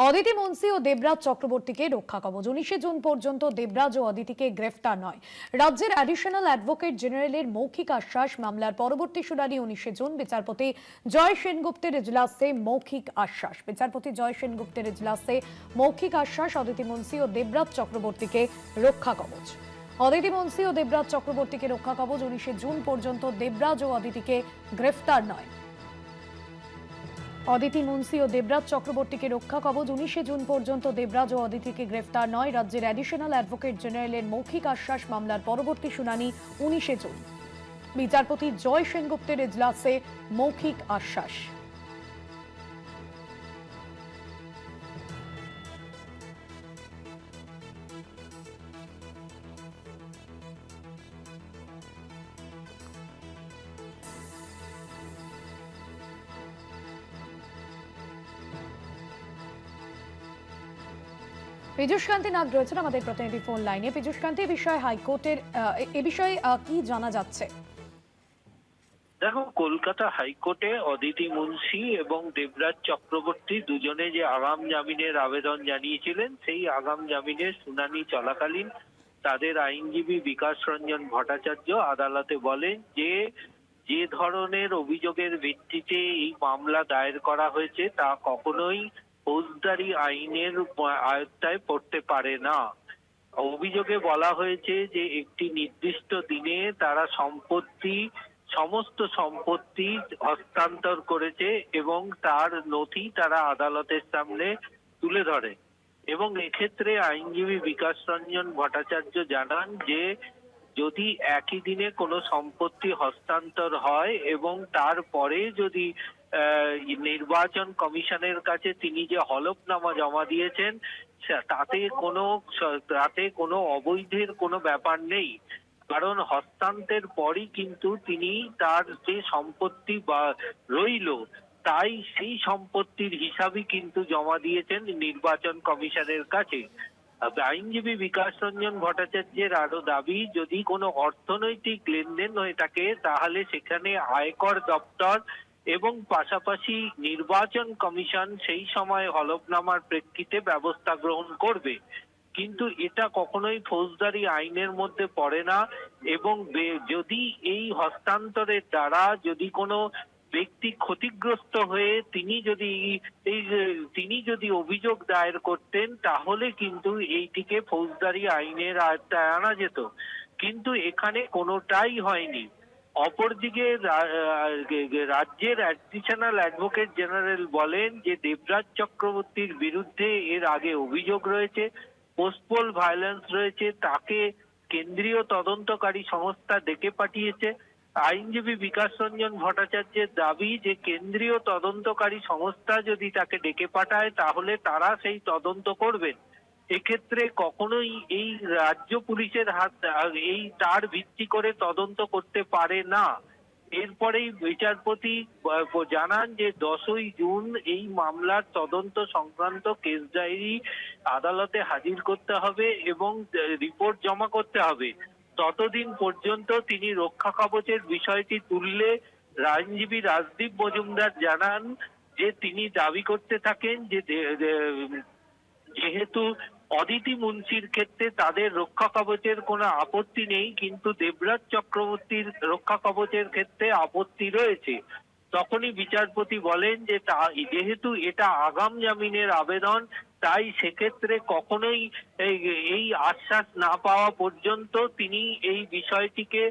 অদিতি মুন্সি ও দেবরাজ চক্রবর্তীকে রক্ষা কবচ। 19 জুন পর্যন্ত দেবরাজ ও অদিতিকে গ্রেফতার নয়। রাজ্যের অ্যাডিশনাল অ্যাডভোকেট জেনারেলের মৌখিক আশ্বাস। মামলার পরবর্তী শুনানি 19 জুন। বিচারপতি জয় সেনগুপ্তের এজলাসে মৌখিক আশ্বাস। বিচারপতি জয় সেনগুপ্তের এজলাসে মৌখিক আশ্বাস। অদিতি মুন্সি ও দেবরাজ চক্রবর্তীকে রক্ষা কবচ। অদিতি মুন্সি ও দেবরাজ চক্রবর্তীকে রক্ষা কবচ। 19 জুন পর্যন্ত দেবরাজ ও অদিতিকে গ্রেফতার নয়। অদিতি মুন্সি ও দেবরাজ চক্রবর্তীকে রক্ষা কবচ। 19 জুন পর্যন্ত দেবরাজ ও অদিতিকে গ্রেফতার নয়। রাজ্যের অ্যাডিশনাল অ্যাডভোকেট জেনারেলের মৌখিক আশ্বাস। মামলার পরবর্তী শুনানি 19 জুন। বিচারপতি জয় সেনগুপ্তের এজলাসে মৌখিক আশ্বাস। পীযূষ কান্তি নাগ রয়েছেন আমাদের প্রতিনিধি ফোন লাইনে। পীযূষ কান্তি, বিষয়ে হাইকোর্টের এ বিষয়ে কি জানা যাচ্ছে? দেখো, কলকাতা হাইকোর্টে অদিতি মুন্সি এবং দেবরাজ চক্রবর্তী দুজনে যে আগাম জামিনের আবেদন জানিয়েছিলেন, সেই আগাম জামিনের শুনানি চলাকালীন তাদের আইনজীবী বিকাশ রঞ্জন ভট্টাচার্য আদালতে বলেন যে যে ধরনের অভিযোগের ভিত্তিতে এই মামলা দায়ের করা হয়েছে তা কখনোই ফৌজদারি আইনের আওতায় পড়তে পারে না। অভিযোগে বলা হয়েছে যে একটি নির্দিষ্ট দিনে তারা সমস্ত সম্পত্তি হস্তান্তর করেছে এবং তার নথি তারা আদালতের সামনে তুলে ধরে। এবং এক্ষেত্রে আইনজীবী বিকাশ রঞ্জন ভট্টাচার্য জানান যে যদি একই দিনে কোনো সম্পত্তি হস্তান্তর হয় এবং তারপরে যদি নির্বাচন কমিশনের কাছে তিনি যে হলফনামা জমা দিয়েছেন তাতে কোনো অবৈধের কোনো ব্যাপার নেই, কারণ হস্তান্তরের পরই কিন্তু তিনি তার যে সম্পত্তি বা রইল তাই সেই সম্পত্তির হিসাবই কিন্তু জমা দিয়েছেন নির্বাচন কমিশনের কাছে। আইনজীবী বিকাশ রঞ্জন ভট্টাচার্যের আরো দাবি, যদি কোনো অর্থনৈতিক লেনদেন হয়ে থাকে তাহলে সেখানে আয়কর দপ্তর এবং পাশাপাশি নির্বাচন কমিশন সেই সময় হলফনামার প্রেক্ষিতে ব্যবস্থা গ্রহণ করবে, কিন্তু এটা কখনোই ফৌজদারি আইনের মধ্যে পড়ে না। এবং যদি এই হস্তান্তরের দ্বারা যদি কোনো ব্যক্তি ক্ষতিগ্রস্ত হয়ে তিনি যদি অভিযোগ দায়ের করতেন তাহলে কিন্তু এইটিকে ফৌজদারি আইনের আওতায় আনা যেত, কিন্তু এখানে কোনোটাই হয়নি। অপরদিকে রাজ্যের অ্যাডিশনাল অ্যাডভোকেট জেনারেল বলেন যে দেবরাজ চক্রবর্তীর বিরুদ্ধে এর আগে অভিযোগ রয়েছে, পোস্টপোল ভায়োলেন্স রয়েছে, তাকে কেন্দ্রীয় তদন্তকারী সংস্থা ডেকে পাঠিয়েছে। আইনজীবী বিকাশ রঞ্জন ভট্টাচার্যের দাবি যে কেন্দ্রীয় তদন্তকারী সংস্থা যদি তাকে ডেকে পাঠায় তাহলে তারা সেই তদন্ত করবেন। এক্ষেত্রে কখনোই এই রাজ্য পুলিশের তার ভিত্তি করে তদন্ত করতে পারে না। এরপরেই বিচারপতি জানান যে 10ই জুন এই মামলার তদন্ত সংক্রান্ত কেস ডায়েরি আদালতে হাজির করতে হবে এবং রিপোর্ট জমা করতে হবে। ততদিন পর্যন্ত তিনি রক্ষা কবচের বিষয়টি তুললে আইনজীবী রাজদীপ মজুমদার জানান যে তিনি দাবি করতে থাকেন যে যেহেতু অদিতি মুন্সির ক্ষেত্রে তাদের রক্ষা কবচের কোনো আপত্তি নেই, কিন্তু দেবরাজ চক্রবর্তীর রক্ষা কবচের ক্ষেত্রে আপত্তি রয়েছে। তখনই বিচারপতি বলেন যে যেহেতু এটা আগাম জামিনের আবেদন, তাই সেক্ষেত্রে কখনোই এই আশ্বাস না পাওয়া পর্যন্ত তিনি এই বিষয়টিকে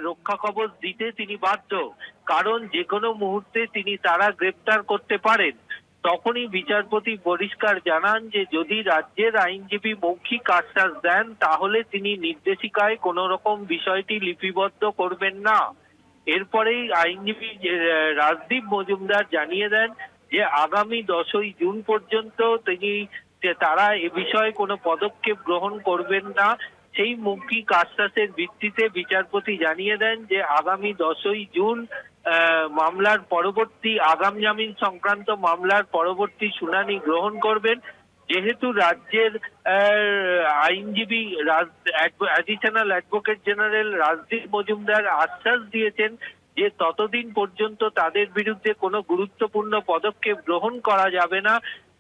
রক্ষা কবচ দিতে তিনি বাধ্য, কারণ যে কোনো মুহূর্তে তারা গ্রেপ্তার করতে পারেন। তখনই বিচারপতি পরিষ্কার জানান যে যদি রাজ্যের আইনজীবী মৌখিক আশ্বাস দেন তাহলে তিনি নির্দেশিকায় কোন রকম বিষয়টি লিপিবদ্ধ করবেন না। এরপরেই আইনজীবী রাজদীপ মজুমদার জানিয়ে দেন যে আগামী 10ই জুন পর্যন্ত তারা এ বিষয়ে কোনো পদক্ষেপ গ্রহণ করবেন না। সেই মৌখিক আশ্বাসের ভিত্তিতে বিচারপতি জানিয়ে দেন যে আগামী 10ই জুন মামলার পরবর্তী আগাম জামিন সংক্রান্ত মামলার পরবর্তী শুনানি গ্রহণ করবেন। যেহেতু রাজ্যের আইনজীবী additional advocate general Rajdeep Majumdar আশ্বাস দিয়েছেন যে ততদিন পর্যন্ত তাদের বিরুদ্ধে কোনো গুরুত্বপূর্ণ পদক্ষেপ গ্রহণ করা যাবে না,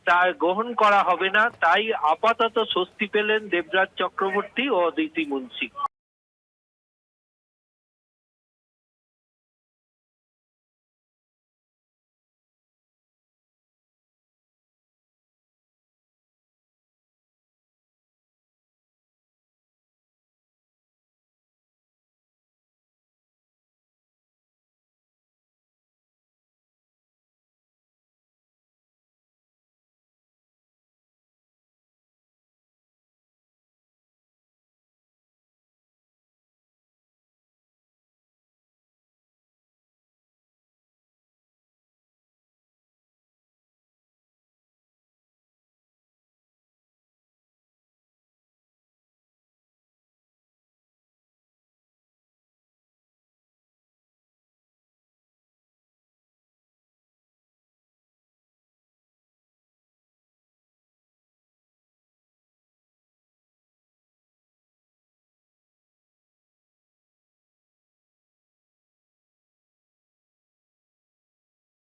তা গ্রহণ করা হবে না, তাই আপাতত স্বস্তি পেলেন দেবরাজ চক্রবর্তী ও অদিতি মুন্সি।